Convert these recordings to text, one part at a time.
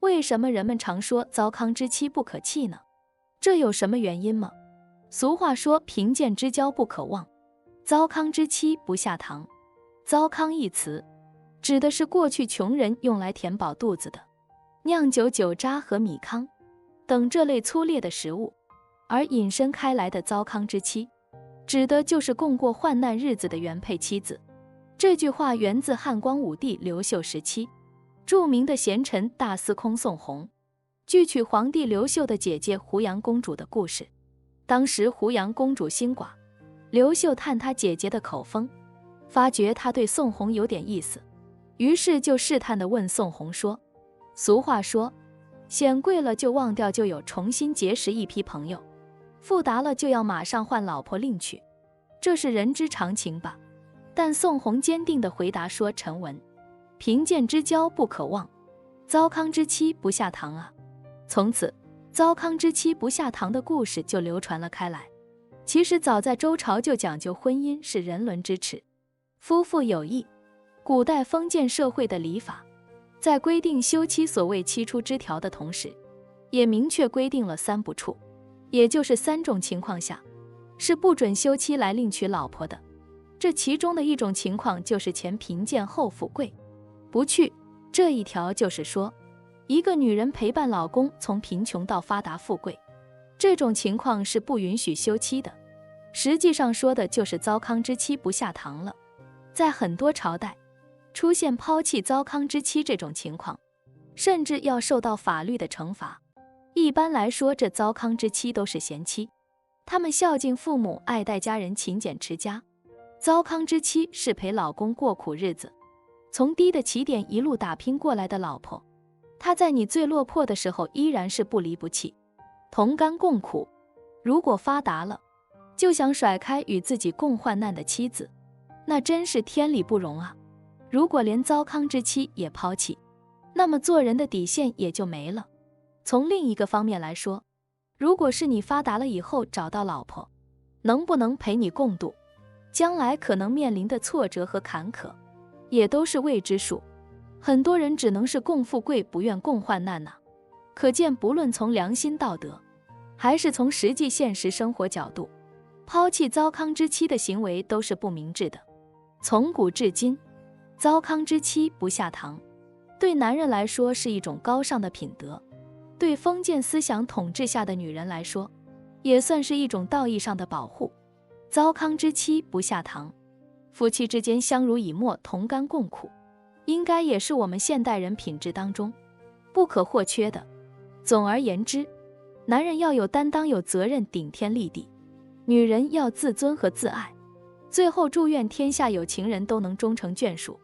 为什么人们常说糟糠之妻不可弃呢？这有什么原因吗？俗话说贫贱之交不可忘，糟糠之妻不下堂。糟糠一词指的是过去穷人用来填饱肚子的酿酒酒渣和米糠等这类粗劣的食物，而引申开来的糟糠之妻指的就是共过患难日子的原配妻子。这句话源自汉光武帝刘秀时期著名的贤臣大司空宋弘据娶皇帝刘秀的姐姐胡杨公主的故事。当时胡杨公主心寡，刘秀探她姐姐的口风，发觉她对宋弘有点意思，于是就试探地问宋弘说，俗话说显贵了就忘掉就有，重新结识一批朋友，富达了就要马上换老婆另娶，这是人之常情吧。但宋弘坚定地回答说，臣闻贫贱之交不可忘，糟糠之妻不下堂啊。从此糟糠之妻不下堂的故事就流传了开来。其实早在周朝就讲究婚姻是人伦之耻，夫妇有义。古代封建社会的礼法在规定休妻所谓七出之条的同时，也明确规定了三不处，也就是3种情况下是不准休妻来另娶老婆的。这其中的一种情况就是前贫贱后富贵。不去这一条就是说，一个女人陪伴老公从贫穷到发达富贵，这种情况是不允许休妻的。实际上说的就是糟糠之妻不下堂了。在很多朝代出现抛弃糟糠之妻这种情况，甚至要受到法律的惩罚。一般来说，这糟糠之妻都是贤妻，她们孝敬父母，爱戴家人，勤俭持家。糟糠之妻是陪老公过苦日子，从低的起点一路打拼过来的老婆，她在你最落魄的时候依然是不离不弃，同甘共苦。如果发达了就想甩开与自己共患难的妻子，那真是天理不容啊。如果连糟糠之妻也抛弃，那么做人的底线也就没了。从另一个方面来说，如果是你发达了以后找到老婆，能不能陪你共度将来可能面临的挫折和坎坷，也都是未知数。很多人只能是共富贵，不愿共患难呐。可见不论从良心道德还是从实际现实生活角度，抛弃糟糠之妻的行为都是不明智的。从古至今，糟糠之妻不下堂对男人来说是一种高尚的品德，对封建思想统治下的女人来说也算是一种道义上的保护。糟糠之妻不下堂，夫妻之间相濡以沫，同甘共苦，应该也是我们现代人品质当中不可或缺的。总而言之，男人要有担当，有责任，顶天立地；女人要自尊和自爱。最后祝愿天下有情人都能终成眷属，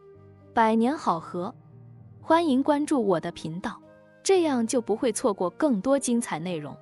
百年好合。欢迎关注我的频道，这样就不会错过更多精彩内容。